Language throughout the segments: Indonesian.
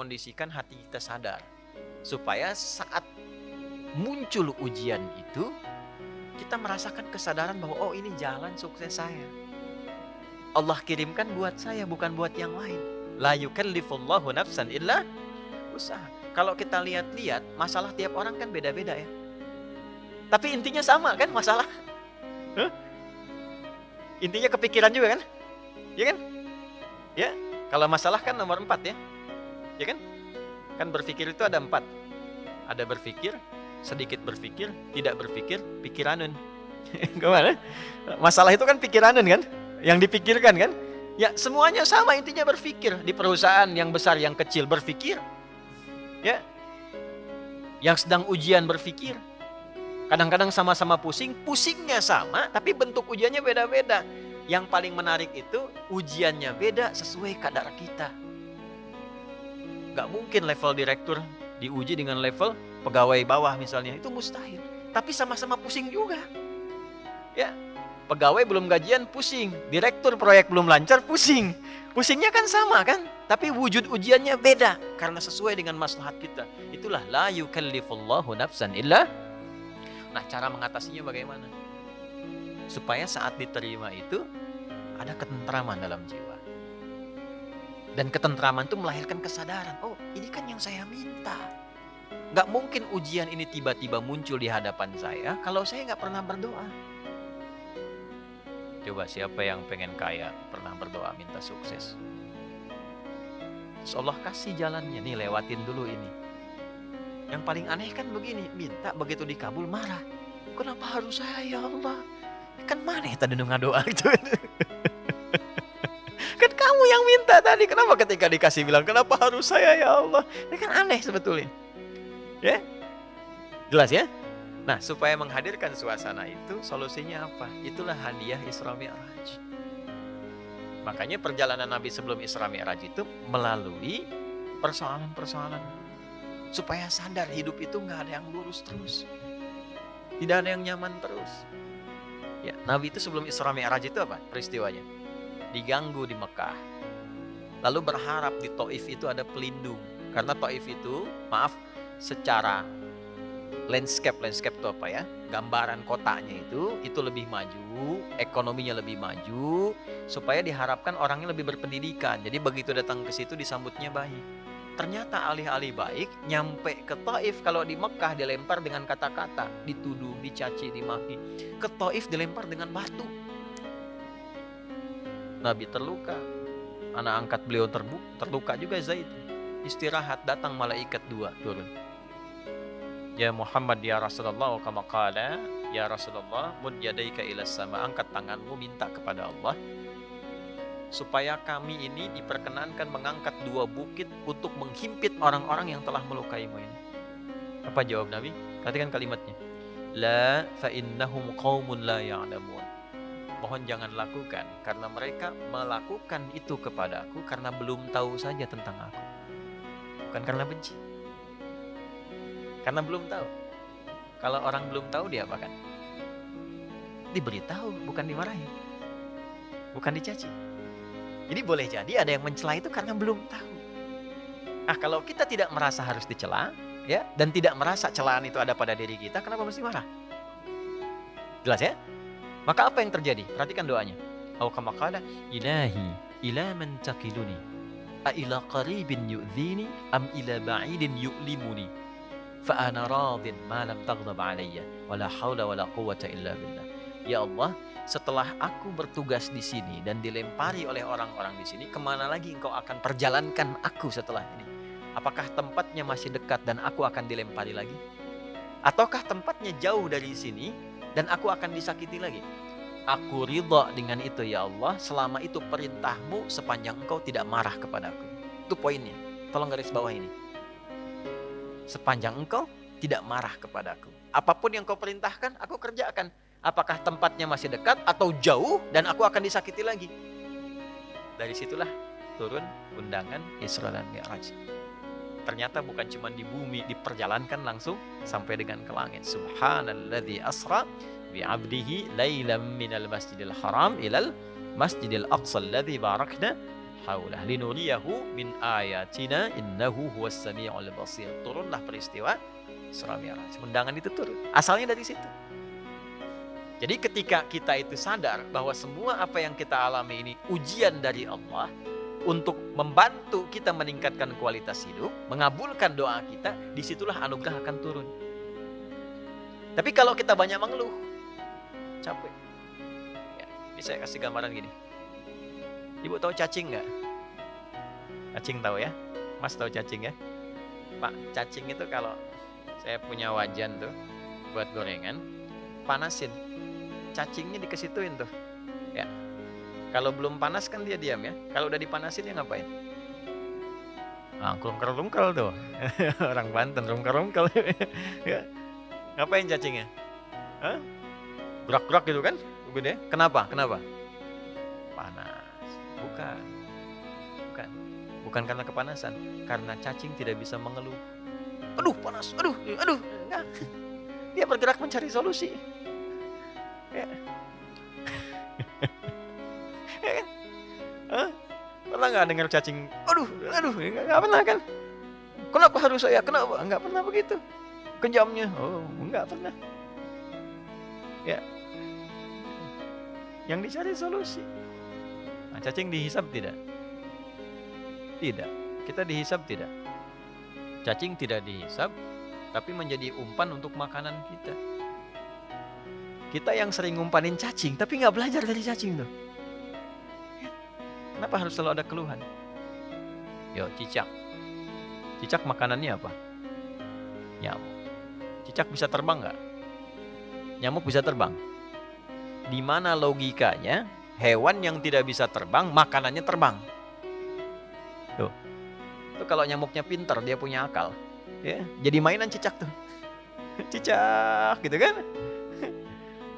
kondisikan hati kita sadar supaya saat muncul ujian itu kita merasakan kesadaran bahwa oh, ini jalan sukses saya. Allah kirimkan buat saya, bukan buat yang lain. La yukallifullahu nafsan illa usaha. Kalau kita lihat-lihat, masalah tiap orang kan beda-beda ya. Tapi intinya sama kan masalah? Intinya kepikiran juga kan? Ya kan? Ya, kalau masalah kan nomor 4 ya. Ya kan? Kan berpikir itu ada 4. Ada berpikir, sedikit berpikir, tidak berpikir, pikiranun. Gimana? Masalah itu kan pikiranun kan? Yang dipikirkan kan? Ya, semuanya sama, intinya berpikir. Di perusahaan yang besar, yang kecil berpikir. Ya. Yang sedang ujian berpikir. Kadang-kadang sama-sama pusing, pusingnya sama, tapi bentuk ujiannya beda-beda. Yang paling menarik itu ujiannya beda sesuai kadar kita. Gak mungkin level direktur diuji dengan level pegawai bawah misalnya, itu mustahil. Tapi sama-sama pusing juga. Ya, pegawai belum gajian pusing, direktur proyek belum lancar pusing. Pusingnya kan sama kan, tapi wujud ujiannya beda karena sesuai dengan maslahat kita. Itulah la yukallifullahu nafsan illa. Nah, cara mengatasinya bagaimana? Supaya saat diterima itu ada ketentraman dalam jiwa. Dan ketentraman itu melahirkan kesadaran. Oh, ini kan yang saya minta. Gak mungkin ujian ini tiba-tiba muncul di hadapan saya kalau saya gak pernah berdoa. Coba siapa yang pengen kaya pernah berdoa minta sukses? Terus Allah kasih jalannya, nih lewatin dulu ini. Yang paling aneh kan begini, minta begitu dikabul marah. Kenapa harus saya ya Allah? Kan maneh tadi ngadoa gitu. Kan kamu yang minta tadi, kenapa ketika dikasih bilang kenapa harus saya ya Allah? Ini kan aneh sebetulnya. Ya? Jelas ya? Nah, supaya menghadirkan suasana itu, solusinya apa? Itulah hadiah Isra Mi'raj. Makanya perjalanan Nabi sebelum Isra Mi'raj itu melalui persoalan-persoalan. Supaya sadar hidup itu gak ada yang lurus terus. Tidak ada yang nyaman terus. Ya, Nabi itu sebelum Isra Mi'raj itu apa peristiwanya? Diganggu di Mekah. Lalu berharap di Taif itu ada pelindung. Karena Taif itu, maaf, secara landscape itu apa ya? Gambaran kotanya itu lebih maju, ekonominya lebih maju, supaya diharapkan orangnya lebih berpendidikan. Jadi begitu datang ke situ disambutnya baik. Ternyata alih-alih baik, nyampe ke Taif, kalau di Mekah dilempar dengan kata-kata, dituduh, dicaci, dimaki. Ke Taif dilempar dengan batu. Nabi terluka, anak angkat beliau terluka juga Zaid. Istirahat, datang malaikat 2 turun. Ya Muhammad ya Rasulullah, kama qala ya Rasulullah, mud yadaika ilas sama, angkat tanganmu minta kepada Allah supaya kami ini diperkenankan mengangkat 2 bukit untuk menghimpit orang-orang yang telah melukaimu ini. Apa jawab Nabi? Perhatikan kalimatnya. La fa innahum qaumun la ya'lamun. Mohon jangan lakukan, karena mereka melakukan itu kepada aku karena belum tahu saja tentang aku. Bukan karena benci. Karena belum tahu. Kalau orang belum tahu dia apakan? Diberitahu, bukan dimarahi. Bukan dicaci. Jadi boleh jadi ada yang mencela itu karena belum tahu. Nah, kalau kita tidak merasa harus dicela, ya, dan tidak merasa celaan itu ada pada diri kita, kenapa mesti marah? Jelas ya? Maka apa yang terjadi? Perhatikan doanya. Aw kama qala ilahi ila man taqiluni a ila qaribin yu'dhini am ila ba'idin yu'limuni fa ana radin ma lam taghdab alayya wala haula wala quwwata illa billah. Ya Allah, setelah aku bertugas di sini dan dilempari oleh orang-orang di sini, kemana lagi engkau akan perjalankan aku setelah ini? Apakah tempatnya masih dekat dan aku akan dilempari lagi? Ataukah tempatnya jauh dari sini dan aku akan disakiti lagi? Aku ridha dengan itu ya Allah, selama itu perintahmu sepanjang engkau tidak marah kepadaku. Itu poinnya, tolong garis bawah ini. Sepanjang engkau tidak marah kepadaku, apapun yang kau perintahkan aku kerjakan. Apakah tempatnya masih dekat atau jauh dan aku akan disakiti lagi? Dari situlah turun undangan Isra dan Mi'raj. Ternyata bukan cuma di bumi, diperjalankan langsung sampai dengan ke langit. Subhanalladzi asra bi'abdihi lailam minal masjidil haram ilal masjidil aqsa alladzi barakna haulah linuriyahu min ayatina innahu huwas samiul basir. Turunlah peristiwa Isra Mi'raj. Undangan itu turun. Asalnya dari situ. Jadi ketika kita itu sadar bahwa semua apa yang kita alami ini ujian dari Allah untuk membantu kita meningkatkan kualitas hidup, mengabulkan doa kita, disitulah anugerah akan turun. Tapi kalau kita banyak mengeluh, capek. Ya, ini saya kasih gambaran gini. Ibu tahu cacing nggak? Cacing tahu ya? Mas tahu cacing ya? Pak, cacing itu kalau saya punya wajan tuh buat gorengan, panasin. Cacingnya dikesituin tuh. Ya. Kalau belum panas kan dia diam ya. Kalau udah dipanasin dia ngapain? Ah, rungkel-rungkel tuh. Orang Banten rungkel-rungkel. Ya. Ngapain cacingnya? Hah? Gerak-gerak gitu kan? Gede. Kenapa? Kenapa? Panas. Bukan. Bukan karena kepanasan, karena cacing tidak bisa mengeluh. Aduh, panas. Aduh. Enggak. Dia bergerak mencari solusi. Ya. Ya kan? Hah? Pernah nggak dengar cacing? Aduh, nggak pernah kan? Kenapa harus saya? Kenapa? Nggak pernah begitu. Kejamnya, oh, nggak pernah. Ya. Yang dicari solusi. Nah, cacing dihisap tidak? Tidak. Kita dihisap tidak? Cacing tidak dihisap, tapi menjadi umpan untuk makanan kita. Kita yang sering ngumpanin cacing, tapi nggak belajar dari cacing tuh. Kenapa harus selalu ada keluhan? Yo, cicak. Cicak makanannya apa? Nyamuk. Cicak bisa terbang nggak? Nyamuk bisa terbang. Di mana logikanya hewan yang tidak bisa terbang, makanannya terbang? Tuh. Tuh kalau nyamuknya pintar, dia punya akal. Ya, jadi mainan cicak tuh. Cicak gitu kan?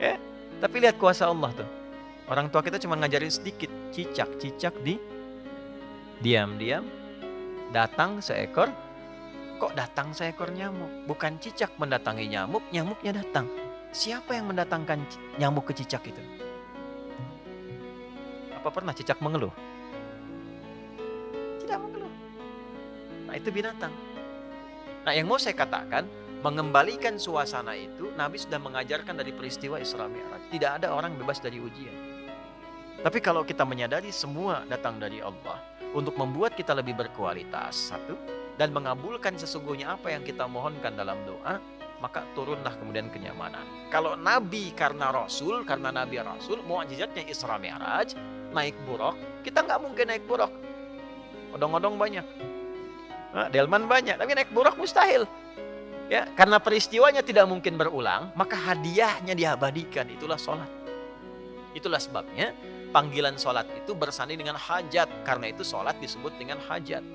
Ya, tapi lihat kuasa Allah tuh. Orang tua kita cuma ngajarin sedikit, cicak di diam-diam datang seekor. Kok datang seekor nyamuk? Bukan cicak mendatangi nyamuk, nyamuknya datang. Siapa yang mendatangkan nyamuk ke cicak itu? Apa pernah cicak mengeluh? Tidak mengeluh. Nah, itu binatang. Nah, yang mau saya katakan, mengembalikan suasana itu, Nabi sudah mengajarkan dari peristiwa Isra Mi'raj. Tidak ada orang bebas dari ujian. Tapi kalau kita menyadari semua datang dari Allah untuk membuat kita lebih berkualitas, satu, dan mengabulkan sesungguhnya apa yang kita mohonkan dalam doa, maka turunlah kemudian kenyamanan. Kalau Nabi karena Rasul, karena Nabi Rasul, mukjizatnya Isra Mi'raj, naik buruk, kita nggak mungkin naik buruk. Odong-odong banyak, delman banyak, tapi naik buruk mustahil. Ya, karena peristiwanya tidak mungkin berulang, maka hadiahnya diabadikan. Itulah sholat. Itulah sebabnya panggilan sholat itu bersanding dengan hajat. Karena itu sholat disebut dengan hajat.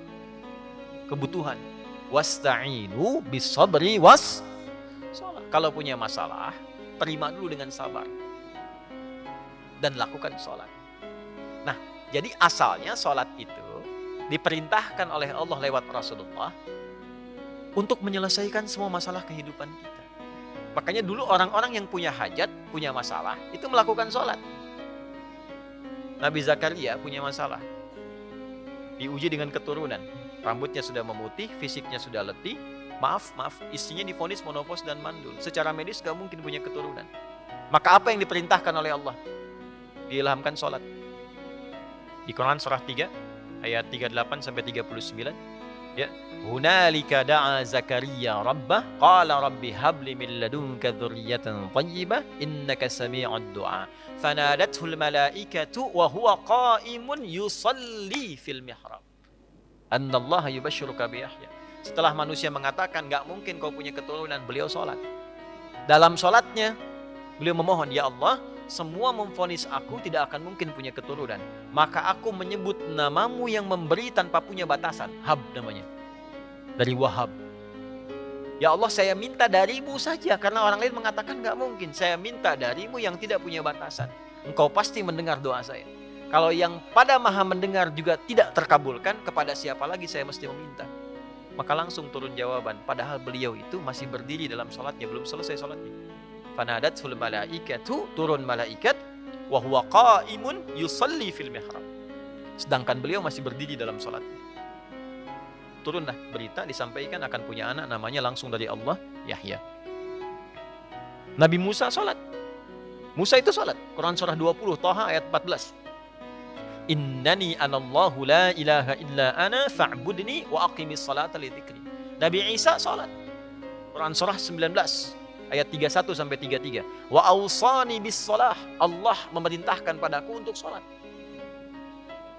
Kebutuhan. Wasta'inu bisabri was sholat. Kalau punya masalah, terima dulu dengan sabar. Dan lakukan sholat. Nah, jadi asalnya sholat itu diperintahkan oleh Allah lewat Rasulullah untuk menyelesaikan semua masalah kehidupan kita. Makanya dulu orang-orang yang punya hajat, punya masalah, itu melakukan sholat. Nabi Zakaria punya masalah. Diuji dengan keturunan. Rambutnya sudah memutih, fisiknya sudah letih. Maaf, istrinya divonis menopause dan mandul. Secara medis gak mungkin punya keturunan. Maka apa yang diperintahkan oleh Allah? Diilhamkan sholat. Di Quran surah 3, ayat 38-39. Ya, hunalika da'a Zakaria rabbah qala rabbi habli min ladunka dzurriyyatan thayyibah innaka sami'ud du'a fanadathul malaikatu wa huwa qa'imun yusalli fil mihrab annallaha yubashshiruka bi Yahya. Setelah manusia mengatakan enggak mungkin kau punya keturunan, beliau salat. Dalam salatnya beliau memohon, ya Allah, semua memvonis aku tidak akan mungkin punya keturunan. Maka aku menyebut namamu yang memberi tanpa punya batasan. Hab namanya. Dari Wahab. Ya Allah, saya minta darimu saja. Karena orang lain mengatakan gak mungkin. Saya minta darimu yang tidak punya batasan. Engkau pasti mendengar doa saya. Kalau yang pada maha mendengar juga tidak terkabulkan, kepada siapa lagi saya mesti meminta? Maka langsung turun jawaban. Padahal beliau itu masih berdiri dalam sholatnya. Belum selesai sholatnya. Fanadatul malaikatu, turun malaikat, wa huwa qaimun yusalli fil mihrab. Sedangkan beliau masih berdiri dalam sholat. Turunlah berita disampaikan akan punya anak namanya langsung dari Allah, Yahya. Nabi Musa sholat. Musa itu sholat. Quran surah 20, Thaha ayat 14. Innani anallahu la ilaha illa ana fa'budni wa aqimis salata li dzikri. Nabi Isa sholat. Quran surah 19 ayat 31 sampai 33. Wa awsani bis shalah. Allah memerintahkan padaku untuk sholat.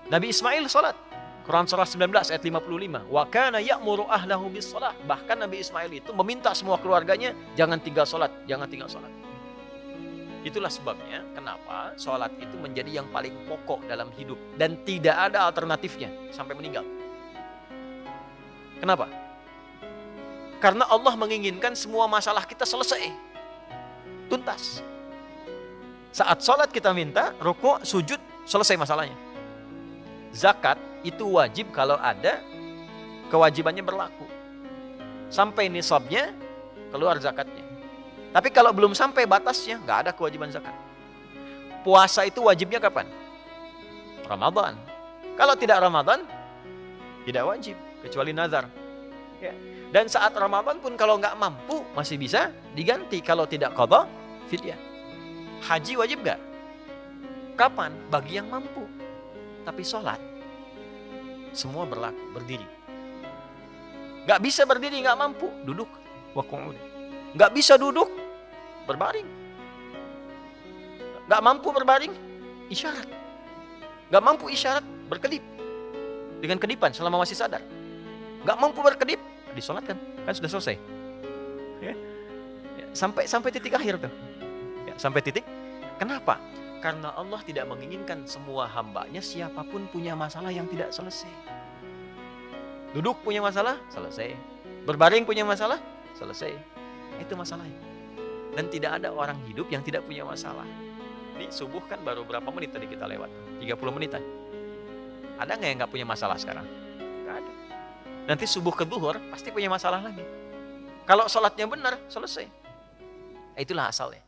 Nabi Ismail sholat. Quran surah 19 ayat 55. Wa kana ya'muru ahlahu bis shalah. Bahkan Nabi Ismail itu meminta semua keluarganya jangan tinggal sholat, jangan tinggal sholat. Itulah sebabnya kenapa sholat itu menjadi yang paling pokok dalam hidup dan tidak ada alternatifnya sampai meninggal. Kenapa? Karena Allah menginginkan semua masalah kita selesai, tuntas. Saat sholat kita minta, rukuk, sujud, selesai masalahnya. Zakat itu wajib kalau ada kewajibannya berlaku. Sampai nisabnya, keluar zakatnya. Tapi kalau belum sampai batasnya, nggak ada kewajiban zakat. Puasa itu wajibnya kapan? Ramadan. Kalau tidak Ramadan, tidak wajib, kecuali nazar. Ya. Dan saat Ramadan pun kalau nggak mampu, masih bisa diganti. Kalau tidak qadha, fidyah. Haji wajib nggak? Kapan? Bagi yang mampu. Tapi sholat, semua berlaku, berdiri. Nggak bisa berdiri, nggak mampu, duduk. Nggak bisa duduk, berbaring. Nggak mampu berbaring, isyarat. Nggak mampu isyarat, berkedip. Dengan kedipan selama masih sadar. Nggak mampu berkedip, disolatkan. Kan sudah selesai. Ya. Ya, sampai titik akhir tuh. Ya, sampai titik. Kenapa? Karena Allah tidak menginginkan semua hambanya siapapun punya masalah yang tidak selesai. Duduk punya masalah, selesai. Berbaring punya masalah, selesai. Itu masalahnya. Dan tidak ada orang hidup yang tidak punya masalah. Ini subuh kan baru berapa menit tadi kita lewat? 30 menitan. Ada nggak yang nggak punya masalah sekarang? Nggak ada. Nanti subuh ke zuhur pasti punya masalah lagi. Kalau sholatnya benar, selesai. Itulah asalnya.